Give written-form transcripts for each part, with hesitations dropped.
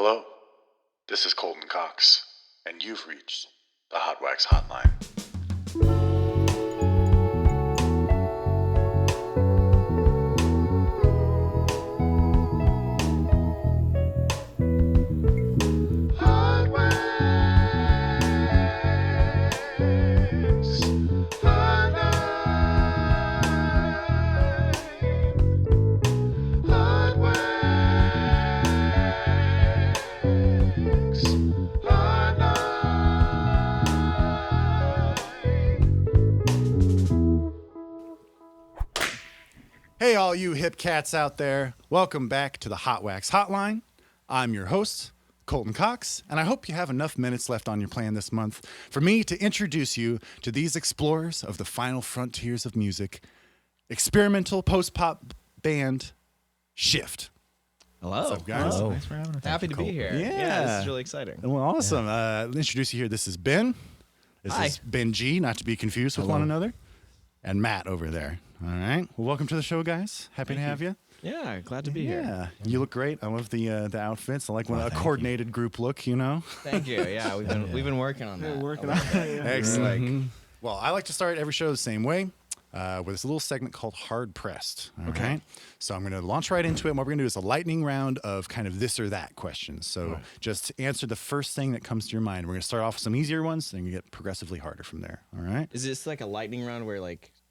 Hello, this is Colton Cox, and you've reached the Hot Wax Hotline. Hot Wax Hotline. Hot Wax Hotline. Hey, all you hip cats out there. Welcome back to the Hot Wax Hotline. I'm your host, Colton Cox, and I hope you have enough minutes left on your plan this month for me to introduce you to these explorers of the final frontiers of music, experimental post-pop band Shift. Hello. What's up, guys? Hello. Thanks for having us. Happy to be here. Yeah. This is really exciting. Well, awesome. Let me introduce you here. This is Ben. This Hi. is Benji, not to be confused with one another. And Matt over there. All right. Well, welcome to the show, guys. Happy to have you. Yeah, glad to be here. Yeah, you look great. I love the outfits. I like when a coordinated group look. You know. Thank you. Yeah, we've been working on that. Working on it. Excellent. Well, I like to start every show the same way. With this little segment called Hard Pressed. All right. So I'm going to launch right into it. And what we're going to do is a lightning round of kind of this or that questions. So just answer the first thing that comes to your mind. We're going to start off with some easier ones, then you get progressively harder from there. All right. Is this like a lightning round where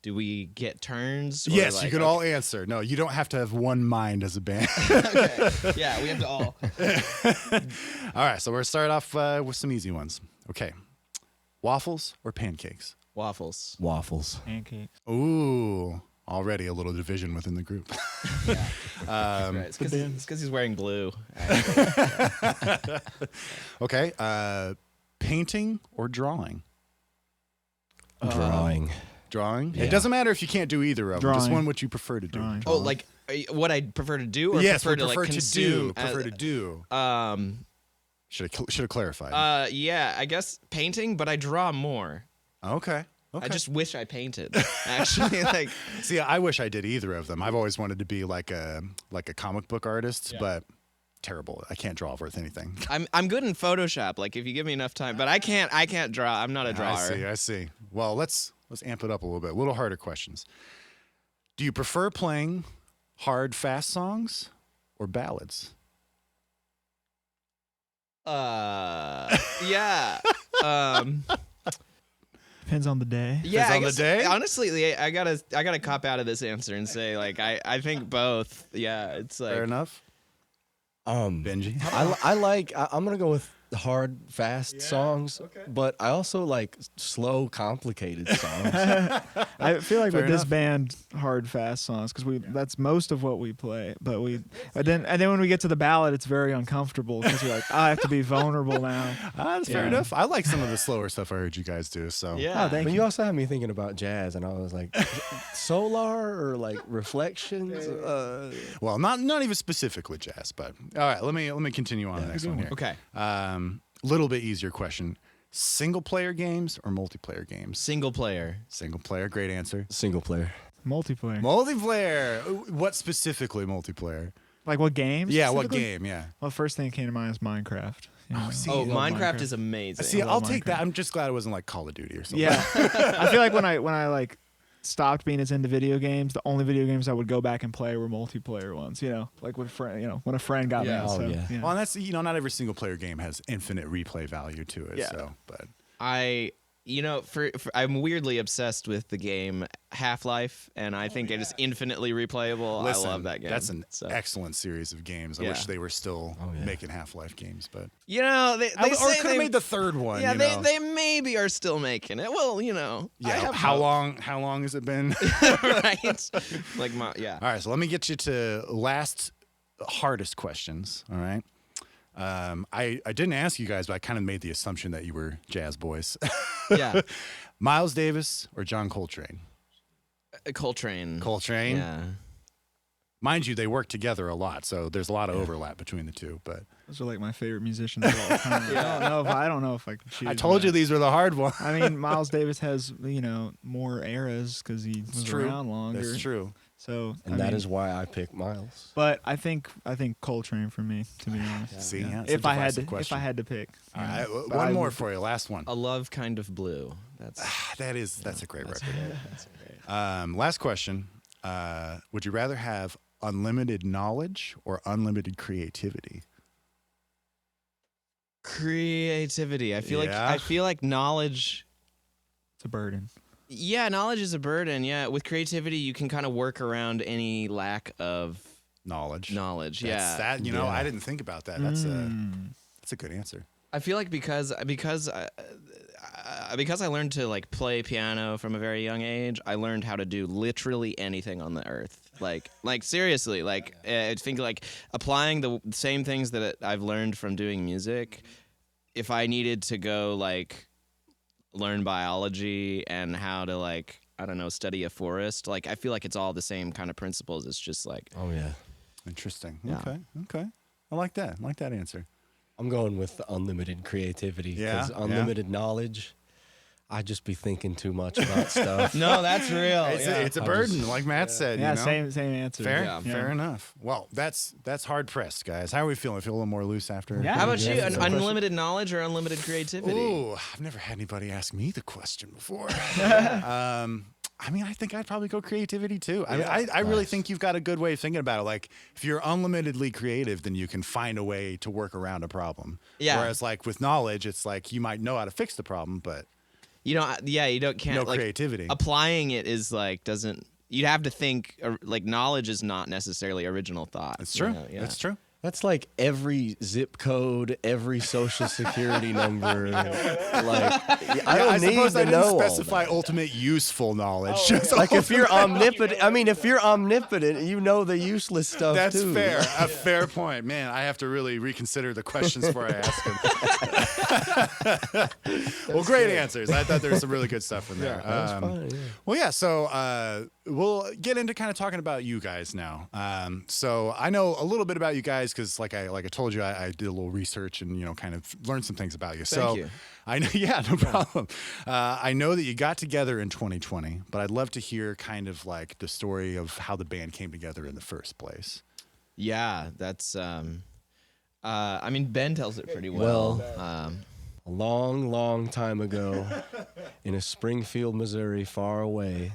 do we get turns? Or Yes, you can all answer. No, you don't have to have one mind as a band. Okay. Yeah, we have to all. All right. So we're going to start off with some easy ones. Okay. Waffles or pancakes? Waffles. Waffles. Pancakes. Ooh, already a little division within the group. Right. It's because he's wearing blue. Okay. Painting or drawing? Drawing. Drawing? Yeah. It doesning matter if you can't do either of them. Just Drawing. one what you prefer to do. Drawing. Oh, like what I prefer to do, or yes, prefer we to prefer like to consume? do. Prefer to do. Should have clarified. Yeah, I guess painting, but I draw more. Okay. I just wish I painted. Actually, like. See, I wish I did either of them. I've always wanted to be like a comic book artist, but terrible. I can't draw worth anything. I'm good in Photoshop. Like if you give me enough time, but I can't draw. I'm not a drawer. I see. Well, let's amp it up a little bit. A little harder questions. Do you prefer playing hard, fast songs or ballads? Yeah. Depends on the day. Yeah. on the day? Honestly, I gotta cop out of this answer and say like I think both. Yeah, it's like Fair enough. Benji. I'm gonna go with hard, fast songs, but I also like slow, complicated songs. I feel like Fair with this enough. band, hard, fast songs, because that's most of what we play. But then when we get to the ballad, it's very uncomfortable because you're like, I have to be vulnerable now. That's fair Yeah. enough. I like some of the slower stuff I heard you guys do. So yeah. Oh, thank But you. you also had me thinking about jazz, and I was like, Solar or like Reflections. Well, not even specifically jazz, but all right. Let me continue on the next one here. Okay. Little bit easier question: single player games or multiplayer games? Single player. Single player. Great answer. Single player. Multiplayer. Multiplayer. What specifically multiplayer? Like what games? Yeah, what specifically? game? Yeah. Well, first thing that came to mind is Minecraft. You know? see, Oh, I love Minecraft is amazing. See, love I'll take that. Minecraft. I'm just glad it wasn't like Call of Duty or something. Yeah. I feel like when I like stopped being as into video games, the only video games I would go back and play were multiplayer ones. You know, like with friend. You know, when a friend got Yeah. me. Oh, So, yeah. Well, and that's not every single player game has infinite replay value to it. Yeah. So, but I'm weirdly obsessed with the game Half-Life, and I think it is infinitely replayable. listen, I love that game. That's an So, excellent series of games. I Yeah. wish they were still Oh, yeah. making Half-Life games, but you know, they or say could have made the third one. yeah, you know? they maybe are still making it. Well, you know, I Yeah. have How hope. long? How long has it been? right? Like yeah. All right, so let me get you to last hardest questions. All right. I didn't ask you guys, but I kind of made the assumption that you were jazz boys. Yeah. Miles Davis or John Coltrane? Coltrane. Coltrane. Yeah. Mind you, they work together a lot, so there's a lot of overlap between the two. But Those are like my favorite musicians of all time. I don't know if I could choose. I told you these were the hard ones. I mean, Miles Davis has more eras because he was true. around longer. That's true. So And that is why I pick Miles. But I think Coltrane for me, to be honest. See, yeah, it's a if I had divisive question. to pick. All right, But one I more would- for you, last one. A Love Kind of Blue. That's That's a great record. that's great. Last question. Would you rather have unlimited knowledge or unlimited creativity? Creativity. I feel Yeah. like knowledge. It's a burden. Yeah, knowledge is a burden. Yeah, with creativity, you can kind of work around any lack of Knowledge. knowledge. That's Yeah, that. Yeah. I didn't think about that. That's a good answer. I feel like because I learned to like play piano from a very young age, I learned how to do literally anything on the earth. Like seriously, like I think like applying the same things that I've learned from doing music. If I needed to go like learn biology and how to like I don't know study a forest, like I feel like it's all the same kind of principles. It's just like Oh yeah. Interesting. Yeah. Okay. I like that. I like that answer. I'm going with the unlimited creativity Yeah, because unlimited knowledge. I'd just be thinking too much about stuff. no, that's real. It's a burden, like Matt said. Yeah, you know? same answer. Fair, Yeah. fair enough. Well, that's hard pressed, guys. How are we feeling? Feel a little more loose after? Yeah. How about you? Yeah, Unlimited knowledge or unlimited creativity? Ooh, I've never had anybody ask me the question before. I mean, I think I'd probably go creativity too. I mean, I really think you've got a good way of thinking about it. Like, if you're unlimitedly creative, then you can find a way to work around a problem. Yeah. Whereas, like, with knowledge, it's like you might know how to fix the problem, but You can't no like, creativity. applying it is like doesn't. You'd have to think like knowledge is not necessarily original thought. It's true. You know? Yeah. That's true. That's like every zip code, every social security number. Like, I don't need suppose to I didn't know all specify that. ultimate useful knowledge. Just Like if you're omnipotent, you know the useless stuff That's too. fair. A fair point. Man, I have to really reconsider the questions before I ask them. Well, great answers. I thought there was some really good stuff in there. That's fine. Yeah. Well, yeah, so we'll get into kind of talking about you guys now. So I know a little bit about you guys because, like I told you, I did a little research and, kind of learned some things about you. Thank you. I know, yeah, no problem. I know that you got together in 2020, but I'd love to hear kind of like the story of how the band came together in the first place. Yeah, that's. I mean, Ben tells it pretty well. A long, long time ago, in a Springfield, Missouri, far away,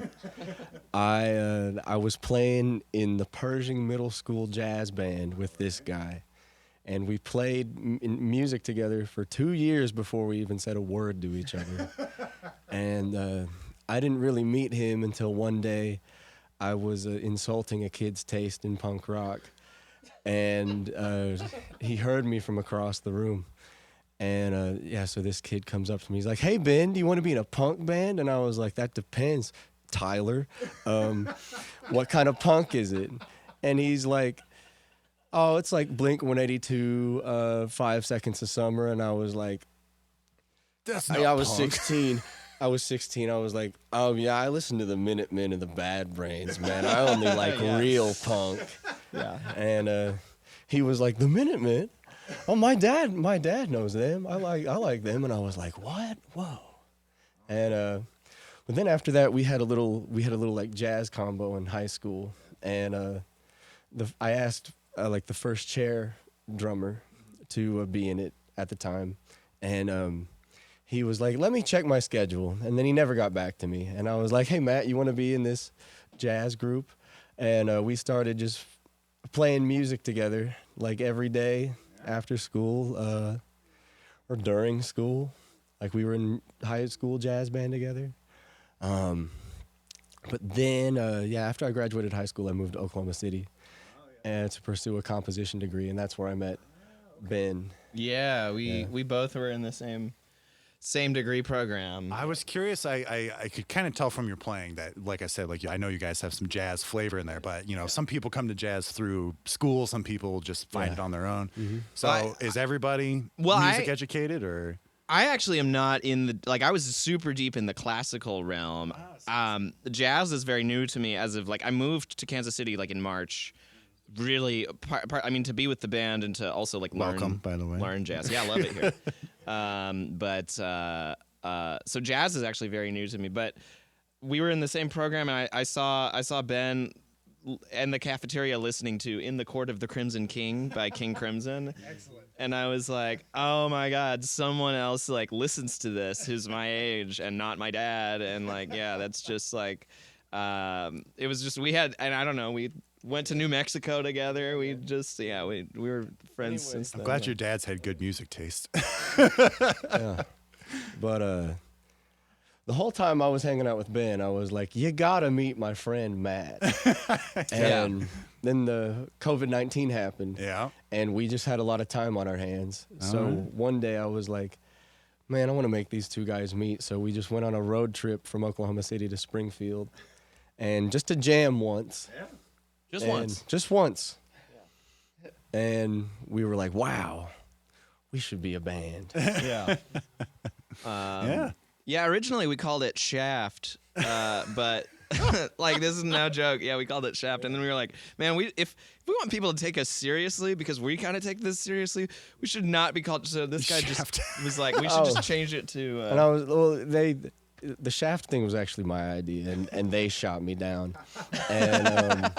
I was playing in the Pershing Middle School jazz band with this guy, and we played music together for 2 years before we even said a word to each other. And I didn't really meet him until one day I was insulting a kid's taste in punk rock, and he heard me from across the room. And so this kid comes up to me. He's like, "Hey, Ben, do you want to be in a punk band?" And I was like, "That depends, Tyler. What kind of punk is it?" And he's like, "Oh, it's like Blink 182, 5 Seconds of Summer." And I was like, That's I was 16. I was 16. I was like, "Oh yeah, I listen to the Minutemen and the Bad Brains, man. I only like real punk." Yeah. And he was like, "The Minutemen? Oh, my dad knows them. I like them." And I was like, "What? Whoa!" And but then after that, we had a little like jazz combo in high school, and I asked like the first chair drummer to be in it at the time, and he was like, "Let me check my schedule," and then he never got back to me. And I was like, "Hey, Matt, you want to be in this jazz group?" And we started just playing music together like every day. After school or during school, like we were in high school jazz band together. But then, after I graduated high school, I moved to Oklahoma City and to pursue a composition degree, and that's where I met Ben. Yeah, we both were in the same degree program. I was curious. I could kind of tell from your playing that, like I said, like I know you guys have some jazz flavor in there, but some people come to jazz through school. Some people just find it on their own. Mm-hmm. So is everybody music educated or? I actually am not in the I was super deep in the classical realm. Jazz is very new to me as of I moved to Kansas City in March really, I mean, to be with the band and to also like Welcome, by the way. learn jazz. Yeah, I love it here. So jazz is actually very new to me. But we were in the same program, and I saw Ben in the cafeteria listening to "In the Court of the Crimson King" by King Crimson. Excellent. And I was like, oh my God, someone else like listens to this who's my age and not my dad. And like, yeah, that's just like, it was just, we had, and I don't know, we went to New Mexico together. We just, yeah, we were friends since then. I'm glad your dad's had good music taste. Yeah. But the whole time I was hanging out with Ben, I was like, you gotta meet my friend Matt. And then the COVID-19 happened. Yeah. And we just had a lot of time on our hands. So one day I was like, man, I want to make these two guys meet. So we just went on a road trip from Oklahoma City to Springfield. And just to jam once. Yeah. Just once. Just once. Yeah. And we were like, wow, we should be a band. Yeah. Yeah. Yeah, originally we called it Shaft, but like this is no joke. Yeah, we called it Shaft, and then we were like, man, if we want people to take us seriously, because we kind of take this seriously, we should not be called. So this guy Shaft. just was like, we should just change it to. And I was, well, the Shaft thing was actually my idea, and they shot me down, and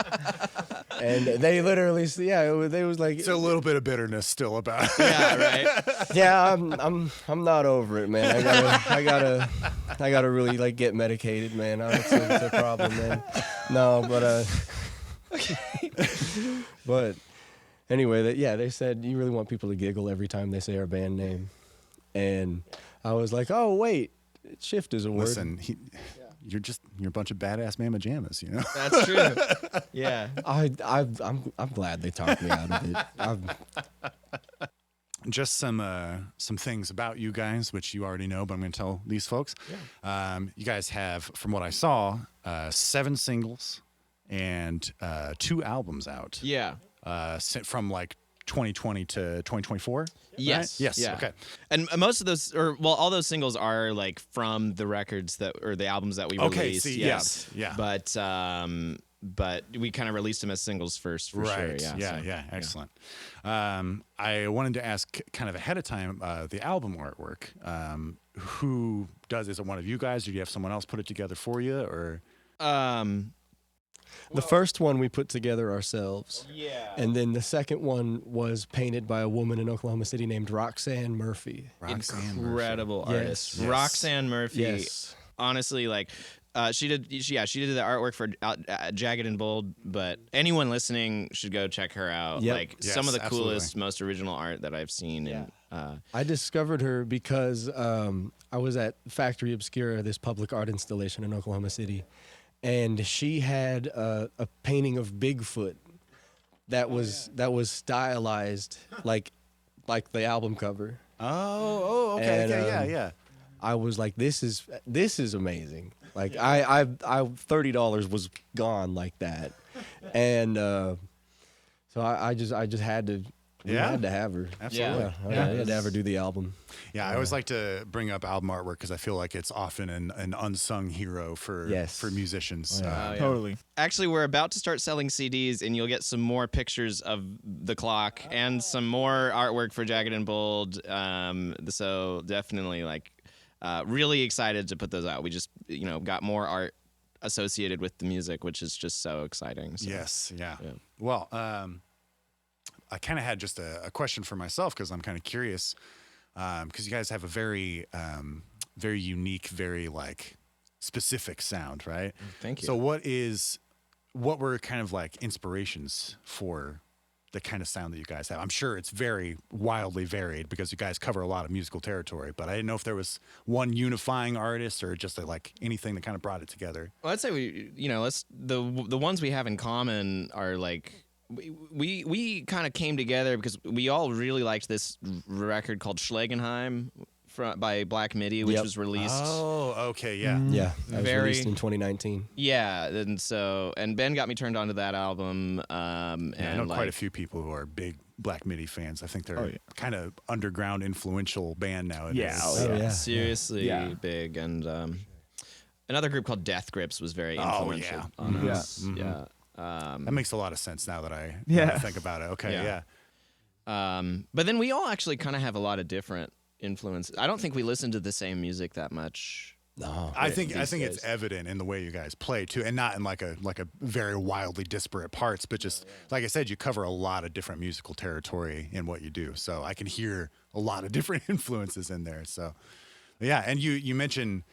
they literally, they was like, It's a little bit of bitterness still about it. Yeah, right. yeah, I'm not over it, man. I gotta really like get medicated, man. It's a problem, man. No, but but anyway, they said you really want people to giggle every time they say our band name, and I was like, oh wait. Shift is a word. Listen, you're a bunch of badass mamma jammas, you know. That's true. Yeah. I'm glad they talked me out of it. Just some things about you guys, which you already know, but I'm going to tell these folks. Yeah. You guys have, from what I saw, 7 singles and 2 albums out. Yeah. From like 2020 to 2024. Yes. Right? Yes. Yeah. Okay. And most of those, all those singles are like from the records or the albums that we released. See, yeah. yes. Yeah. But we kind of released them as singles first, for sure. Yeah. Yeah. Excellent. I wanted to ask kind of ahead of time the album artwork. Who does? Is it one of you guys, or do you have someone else put it together for you, or? The first one we put together ourselves. Yeah. And then the second one was painted by a woman in Oklahoma City named Roxanne Murphy. Incredible artist. Yes. Roxanne Murphy. Yes. Honestly, like she did the artwork for Jagged and Bold, but anyone listening should go check her out. Yep. Like Yes, some of the absolutely. coolest, most original art that I've seen. Yeah. And, I discovered her because I was at Factory Obscura, this public art installation in Oklahoma City, and she had a painting of Bigfoot that was stylized like the album cover. Oh, okay, And, yeah. I was like, this is amazing. Like I $30 was gone like that, and so I just had to. We had to have her. Absolutely. Yeah, I had to have her do the album. Yeah, I always like to bring up album artwork because I feel like it's often an unsung hero for musicians. yeah. Totally. Actually, we're about to start selling CDs, and you'll get some more pictures of the clock and some more artwork for Jagged and Bold. So definitely, like, really excited to put those out. We just, got more art associated with the music, which is just so exciting. So. Yes, yeah. Well, I kind of had just a question for myself because I'm kind of curious because you guys have a very, very unique, very like specific sound, right? Thank you. So what were kind of like inspirations for the kind of sound that you guys have? I'm sure it's very wildly varied because you guys cover a lot of musical territory, but I didn't know if there was one unifying artist or just like anything that kind of brought it together. Well, I'd say the ones we have in common are like, we kind of came together because we all really liked this record called Schlegenheim by Black Midi, which was released. Oh, okay, yeah. Yeah, that was Very- released in 2019. Yeah, and Ben got me turned on to that album. And I know like, quite a few people who are big Black Midi fans. I think they're kind of underground, influential band nowadays. Yeah, Oh, yeah. seriously big. And another group called Death Grips was very influential on us. Mm-hmm. Yeah. That makes a lot of sense now that I think about it. Okay, Yeah. yeah. But then we all actually kind of have a lot of different influences. I don't think we listen to the same music that much. No. I think these it's days. evident in the way you guys play too, and not in like a very wildly disparate parts, but just like I said, you cover a lot of different musical territory in what you do. So I can hear a lot of different influences in there. So yeah, and you mentioned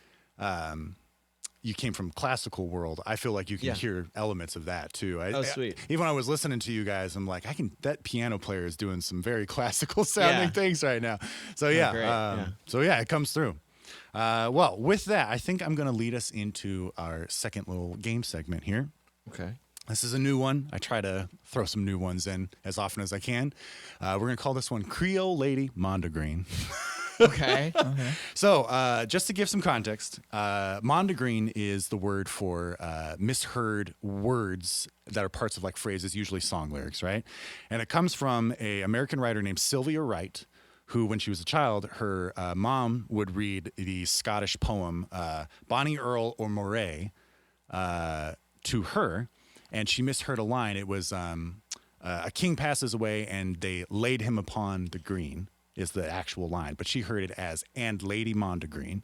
you came from classical world. I feel like you can hear elements of that too. Sweet. Even when I was listening to you guys, I'm like, that piano player is doing some very classical sounding things right now. So yeah, great. so yeah, it comes through. Well, with that, I think I'm going to lead us into our second little game segment here. Okay. This is a new one. I try to throw some new ones in as often as I can. We're going to call this one Creole Lady Mondegreen. Okay. So, just to give some context, mondegreen is the word for misheard words that are parts of like phrases, usually song lyrics, right? And it comes from an American writer named Sylvia Wright, who, when she was a child, her mom would read the Scottish poem Bonnie Earl or Moray to her, and she misheard a line. It was a king passes away and they laid him upon the green is the actual line, but she heard it as and Lady Mondegreen,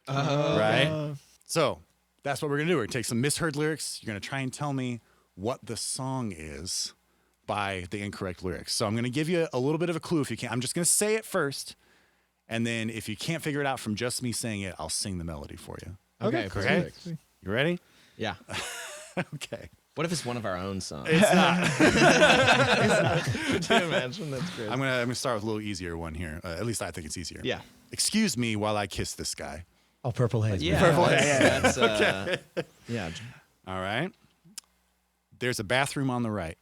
right? So that's what we're going to do. We're going to take some misheard lyrics. You're going to try and tell me what the song is by the incorrect lyrics. So I'm going to give you a little bit of a clue if you can. I'm just going to say it first, and then if you can't figure it out from just me saying it, I'll sing the melody for you. Okay. Perfect. You ready? Yeah. Okay. What if it's one of our own songs? It's not. Could you imagine? That's great. I'm gonna start with a little easier one here. At least I think it's easier. Yeah. Excuse me while I kiss this guy. Oh, Purple Haze. Yeah. man. That's, yeah. All right. There's a bathroom on the right.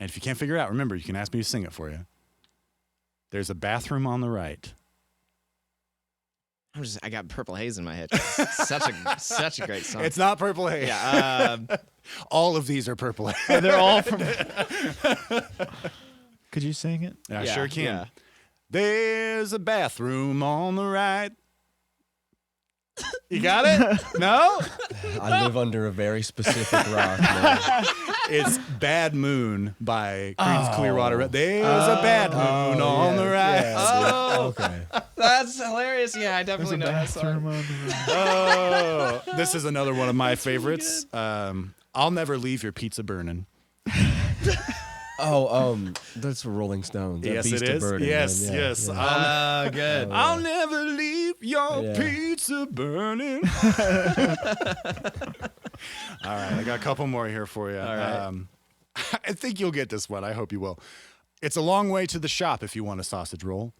And if you can't figure it out, remember, you can ask me to sing it for you. There's a bathroom on the right. I got Purple Haze in my head. It's such a great song. It's not Purple Haze. Yeah. All of these are Purple Haze. They're all from. Could you sing it? I Yeah, sure can. yeah. There's a bathroom on the right. You got it? No? I live under a very specific rock, man. It's Bad Moon by Creedence Clearwater. There's a bad moon on the right. Oh, Okay. that's hilarious. Yeah, I definitely know that song. Bathroom on the right. Oh, this is another one of my favorites. I'll never leave your pizza burning. That's Rolling Stones. That Yes, Beast it of is. Burden, Yes, man. Yeah, yes. yeah. Good. I'll never leave your Yeah. pizza burning. All right, I got a couple more here for you. All right. I think you'll get this one. I hope you will. It's a long way to the shop if you want a sausage roll.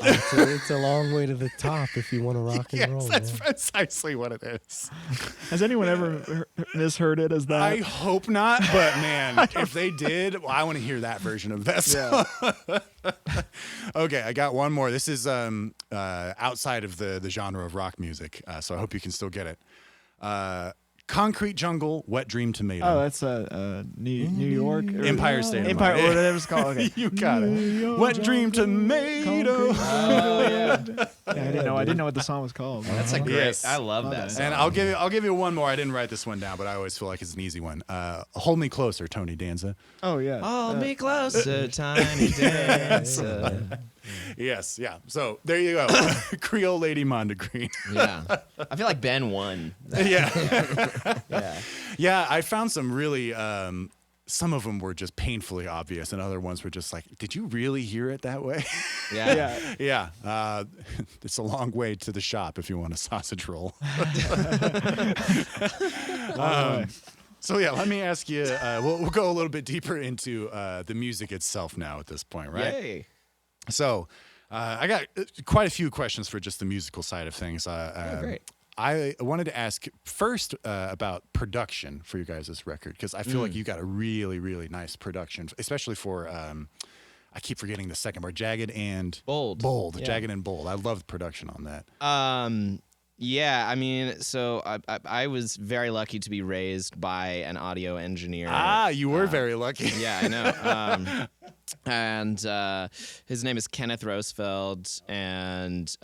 It's a long way to the top if you want to rock and Yes, roll. that's man. precisely what it is. Has anyone ever misheard it as that? I hope not, but man, if they did, well, I want to hear that version of that song. Okay, I got one more. This is outside of the genre of rock music, so I hope you can still get it. Concrete Jungle, Wet Dream Tomato. Oh, that's New York. Or Empire State of Empire, Mind. or whatever it's called. Okay. You got it. Wet Dream Tomato. Yeah, I didn't know what the song was called. That's a great. Yes. I love that song. And I'll give you one more. I didn't write this one down, but I always feel like it's an easy one. Hold Me Closer, Tony Danza. Oh yeah. Hold me closer, tiny dancer. Yes, yeah. So there you go. Creole Lady Mondegreen. Yeah. I feel like Ben won. Yeah. Yeah. Yeah, I found some really some of them were just painfully obvious and other ones were just like, did you really hear it that way? Yeah. Yeah. Yeah. It's a long way to the shop if you want a sausage roll. So yeah, let me ask you, we'll go a little bit deeper into the music itself now at this point, right? Yay. So I got quite a few questions for just the musical side of things. Great. I wanted to ask first about production for you guys' record, because I feel like you got a really, really nice production, especially for, I keep forgetting the second part, Jagged and Bold. Bold, Yeah. Jagged and Bold. I love the production on that. Yeah, I mean, so I was very lucky to be raised by an audio engineer. You were very lucky. Yeah, I know. And his name is Kenneth Rosefeld, and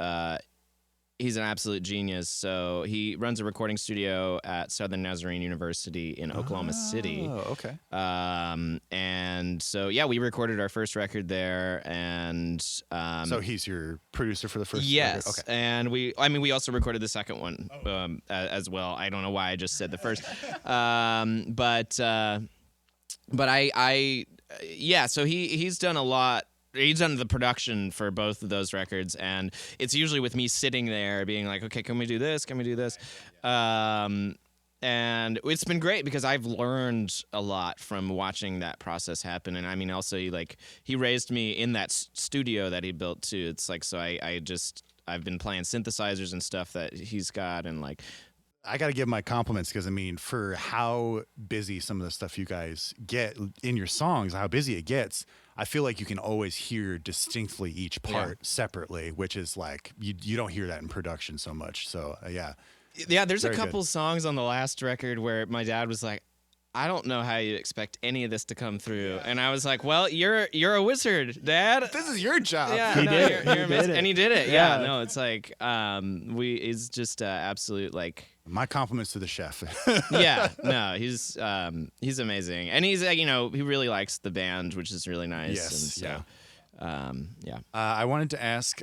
he's an absolute genius. So he runs a recording studio at Southern Nazarene University in Oklahoma City. Oh, okay. And so, yeah, we recorded our first record there. And So he's your producer for the first yes. record? Okay. And we also recorded the second one as well. I don't know why I just said the first. So he's done a lot. He's done the production for both of those records, and it's usually with me sitting there being like, okay, can we do this? Can we do this? And it's been great because I've learned a lot from watching that process happen. And I mean, also he raised me in that studio that he built too. It's like, so I've been playing synthesizers and stuff that he's got, and like, I got to give my compliments because, I mean, for how busy some of the stuff you guys get in your songs, how busy it gets, I feel like you can always hear distinctly each part separately, which is like, you don't hear that in production so much. So, yeah. Yeah, there's Very a couple good. songs on the last record where my dad was like, I don't know how you expect any of this to come through. And I was like, well, you're a wizard, Dad. This is your job. Yeah, He no, did it. you're He a did it. and he did it. Yeah, Yeah. no, it's like it's just absolute like. My compliments to the chef. Yeah, no, he's amazing, and he's he really likes the band, which is really nice. Yes, and so, yeah. I wanted to ask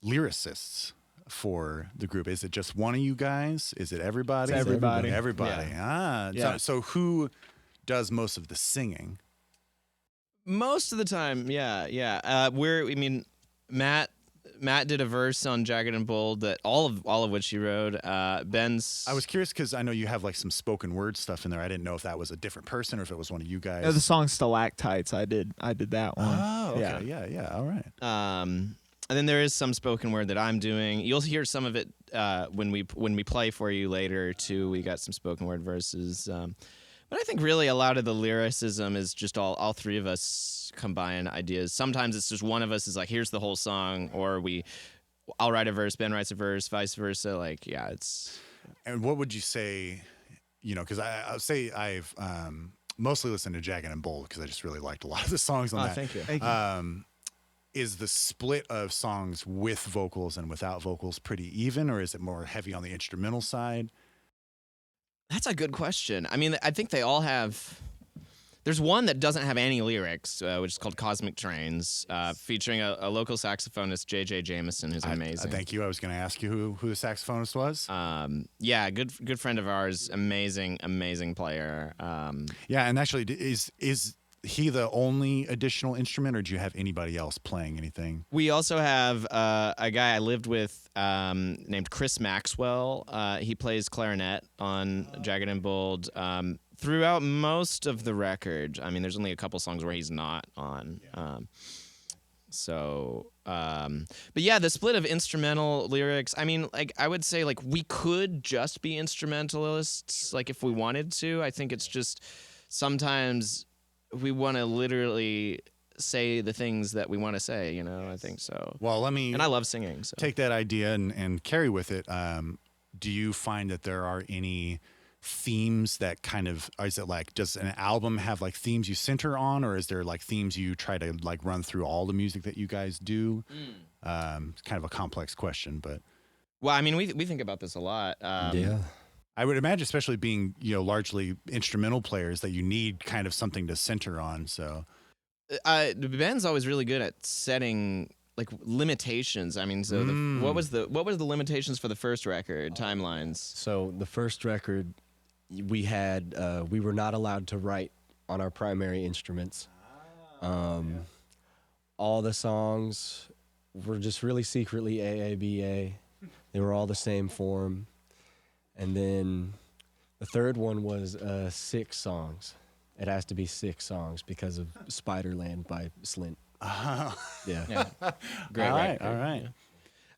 lyricists for the group. Is it just one of you guys? Is it everybody? It's everybody. Everybody. Yeah. So who does most of the singing? Most of the time, yeah. Matt did a verse on Jagged and Bold that all of which he wrote. Ben's. I was curious because I know you have like some spoken word stuff in there. I didn't know if that was a different person or if it was one of you guys. The song Stalactites, I did that one. Oh, okay. Yeah. All right. And then there is some spoken word that I'm doing. You'll hear some of it when we play for you later too. We got some spoken word verses. But I think really a lot of the lyricism is just all three of us combine ideas. Sometimes it's just one of us is like, here's the whole song, or I'll write a verse, Ben writes a verse, vice versa. Like, yeah, it's. And what would you say, because I'll say I've mostly listened to Jagged and Bold because I just really liked a lot of the songs on that. Thank you. Thank you. Is the split of songs with vocals and without vocals pretty even, or is it more heavy on the instrumental side? That's a good question. I mean, I think they all have. There's one that doesn't have any lyrics, which is called Cosmic Trains, featuring a local saxophonist, J.J. Jameson, who's amazing. Thank you. I was going to ask you who the saxophonist was. Yeah, good friend of ours, amazing player. Yeah, and actually, is he the only additional instrument, or do you have anybody else playing anything? We also have a guy I lived with named Chris Maxwell. He plays clarinet on Jagged and Bold throughout most of the record. I mean, there's only a couple songs where he's not on. But yeah, the split of instrumental lyrics, I mean, like, I would say, like, we could just be instrumentalists, like, if we wanted to. I think it's just sometimes we want to literally say the things that we want to say, I think so. Well, let me. And I love singing. So. Take that idea and carry with it. Do you find that there are any themes that kind of, is it like, does an album have like themes you center on, or is there like themes you try to like run through all the music that you guys do? It's kind of a complex question, but. Well, I mean, we think about this a lot. Yeah. I would imagine, especially being, largely instrumental players, that you need kind of something to center on. So, Ben's always really good at setting like limitations. I mean, so what was the limitations for the first record? Timelines. So the first record, we were not allowed to write on our primary instruments. All the songs were just really secretly AABA. They were all the same form. And then the third one was 6 songs. It has to be 6 songs because of Spiderland by Slint. Oh. Yeah. Great. All record. right. Yeah.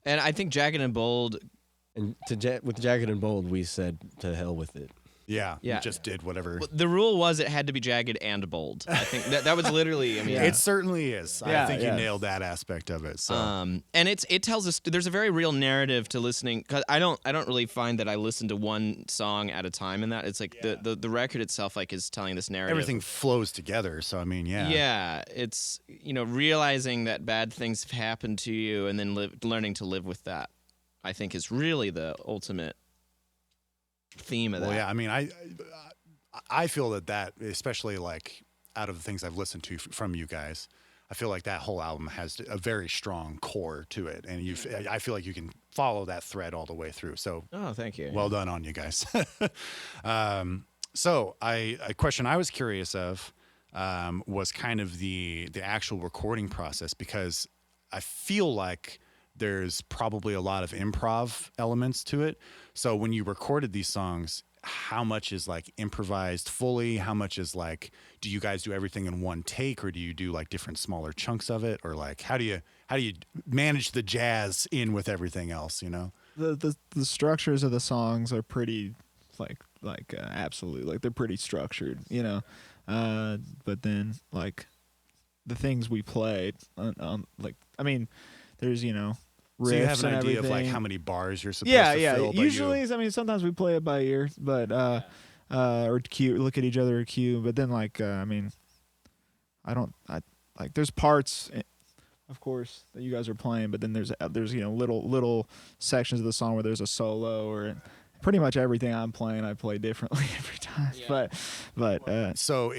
And I think Jagged and Bold. And with Jagged and Bold, we said to hell with it. Yeah, Yeah. you just did whatever. Well, the rule was it had to be jagged and bold. I think that was literally. I mean, It certainly is. I Yeah, think you yeah. nailed that aspect of it. So and it tells us there's a very real narrative to listening, because I don't really find that I listen to one song at a time in that. It's like the record itself like is telling this narrative. everything flows together. So I mean, yeah. Yeah, it's realizing that bad things have happened to you and then learning to live with that, I think, is really the ultimate theme of that. Well, yeah. I mean, I feel that especially like out of the things I've listened to from you guys, I feel like that whole album has a very strong core to it, and I feel like you can follow that thread all the way through. So, Oh, thank you. well done on you guys. So, a question I was curious of was kind of the actual recording process, because I feel like there's probably a lot of improv elements to it. So, when you recorded these songs, how much is like improvised fully? How much is like, do you guys do everything in one take, or do you do like different smaller chunks of it, or like how do you manage the jazz in with everything else? The structures of the songs are pretty absolute, like they're pretty structured, but then like the things we played like, I mean, there's riffs, So you have an and idea of like everything. how many bars you're supposed Yeah, to yeah. fill. But Usually, I mean, sometimes we play it by ear, but or cue, look at each other or cue. But then, like, I mean, there's parts, of course, that you guys are playing, but then there's little sections of the song where there's a solo, or pretty much everything I'm playing, I play differently every time. Yeah. But So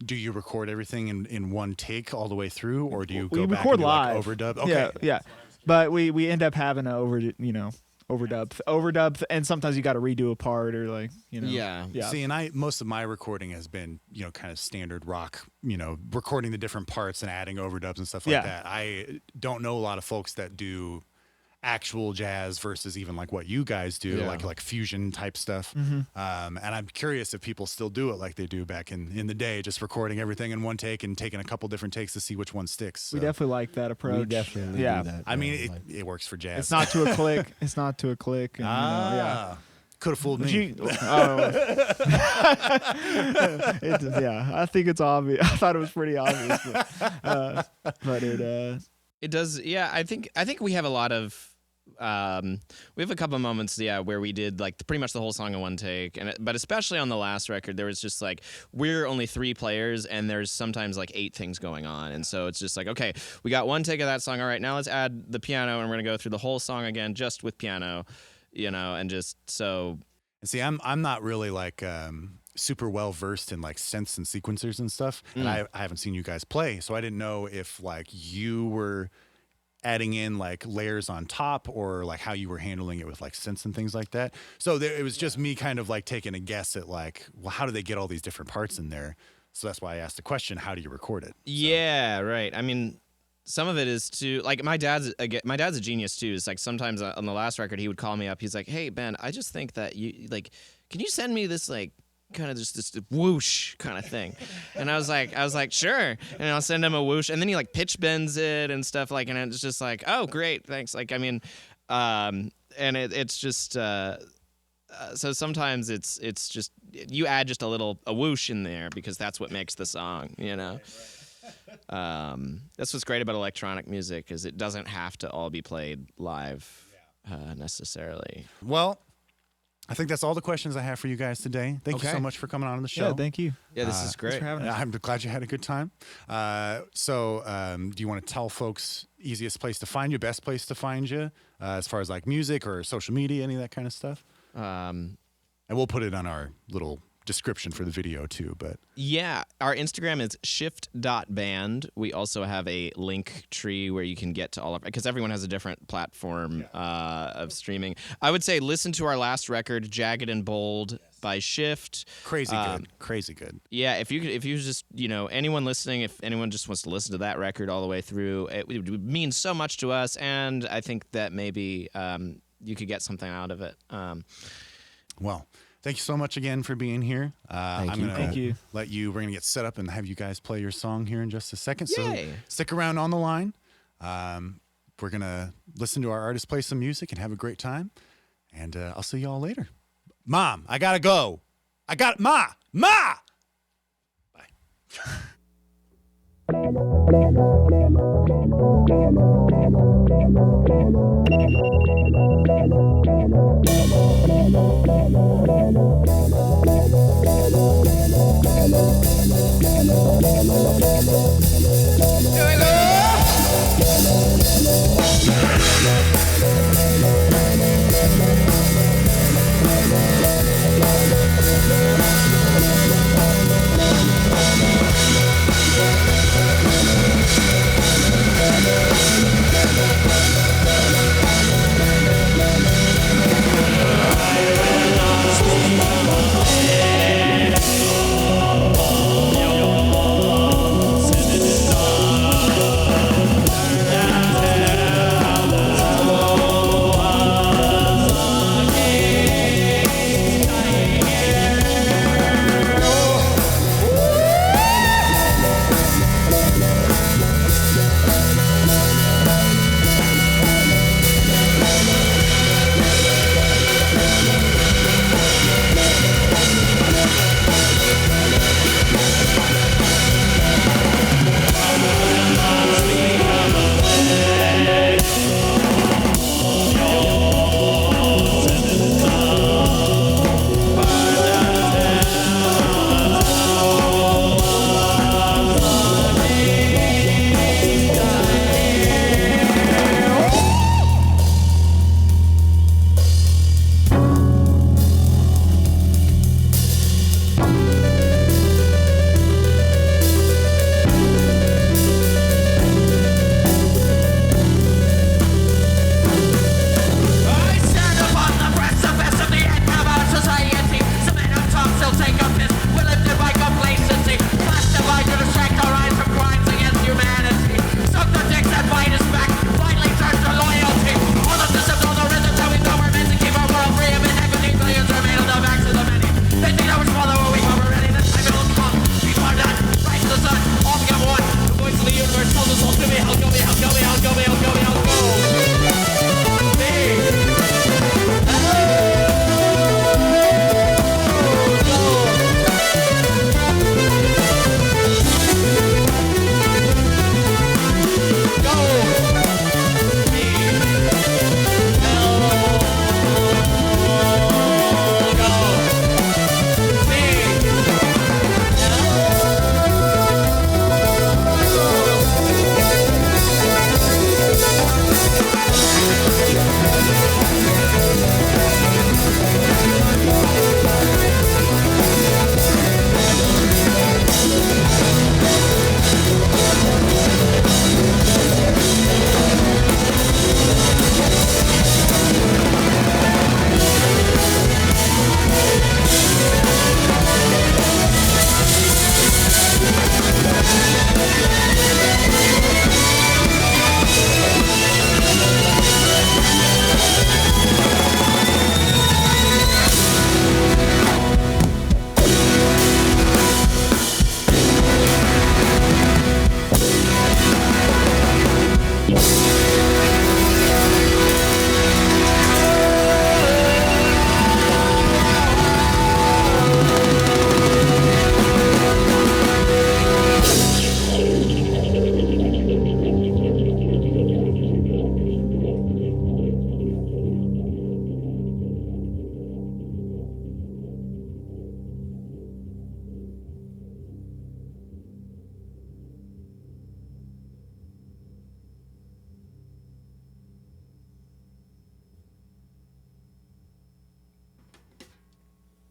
do you record everything in one take all the way through, or do you we go back record and do live. like overdub? Okay. Yeah. But we end up having to overdub, and sometimes you got to redo a part, or like, Yeah. See, and most of my recording has been, kind of standard rock, recording the different parts and adding overdubs and stuff like Yeah. that. I don't know a lot of folks that do actual jazz versus even like what you guys do, Yeah. like fusion type stuff. Mm-hmm. And I'm curious if people still do it like they do back in the day, just recording everything in one take and taking a couple different takes to see which one sticks. We So, definitely like that approach. We definitely Yeah. do that. I mean, man. it works for jazz. It's not to a click. It's not to a click. And, yeah. Could have fooled But me. I think it's obvious. I thought it was pretty obvious, but It does. Yeah, I think we have a lot of. We have a couple moments, where we did like pretty much the whole song in one take, but especially on the last record, there was just like, we're only 3 players, and there's sometimes like 8 things going on, and so it's just like, okay, we got one take of that song. All right, now let's add the piano, and we're gonna go through the whole song again just with piano, and just so. And see, I'm not really like super well versed in like synths and sequencers and stuff, and I haven't seen you guys play, so I didn't know if like you were adding in like layers on top, or like how you were handling it with like synths and things like that. So it was just me kind of like taking a guess at like, well, how do they get all these different parts in there? So that's why I asked the question, how do you record it? Yeah, right. I mean, some of it is to like, my dad's a genius too. It's like sometimes on the last record he would call me up. He's like, "Hey Ben, I just think that you like, can you send me this like kind of just this whoosh kind of thing?" And I was like, sure. And I'll send him a whoosh, and then he like pitch bends it and stuff, like, and it's just like, oh great, thanks. Like, I mean, and it's just so sometimes it's just you add just a whoosh in there because that's what makes the song, That's what's great about electronic music, is it doesn't have to all be played live necessarily. Well, I think that's all the questions I have for you guys today. Thank you so Okay. much for coming on the show. yeah, thank you. Yeah, this is Thanks great. for having us. I'm glad you had a good time. So do you want to tell folks easiest place to find you, best place to find you, as far as like music or social media, any of that kind of stuff? And we'll put it on our little description for the video too. But Yeah, our Instagram is shift.band. We also have a link tree where you can get to all of, because everyone has a different platform of streaming. I would say listen to our last record, Jagged and Bold by Shift. crazy good. Yeah, if you just, anyone listening, if anyone just wants to listen to that record all the way through, it would mean so much to us, and I think that maybe you could get something out of it. Well, thank you so much again for being here. I'm going Thank you. to let you, we're going to get set up and have you guys play your song here in just a second. So Yay. stick around on the line. We're going to listen to our artist play some music and have a great time. And I'll see you all later. Mom, I got to go. I got it. Ma! Bye.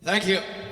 Thank you.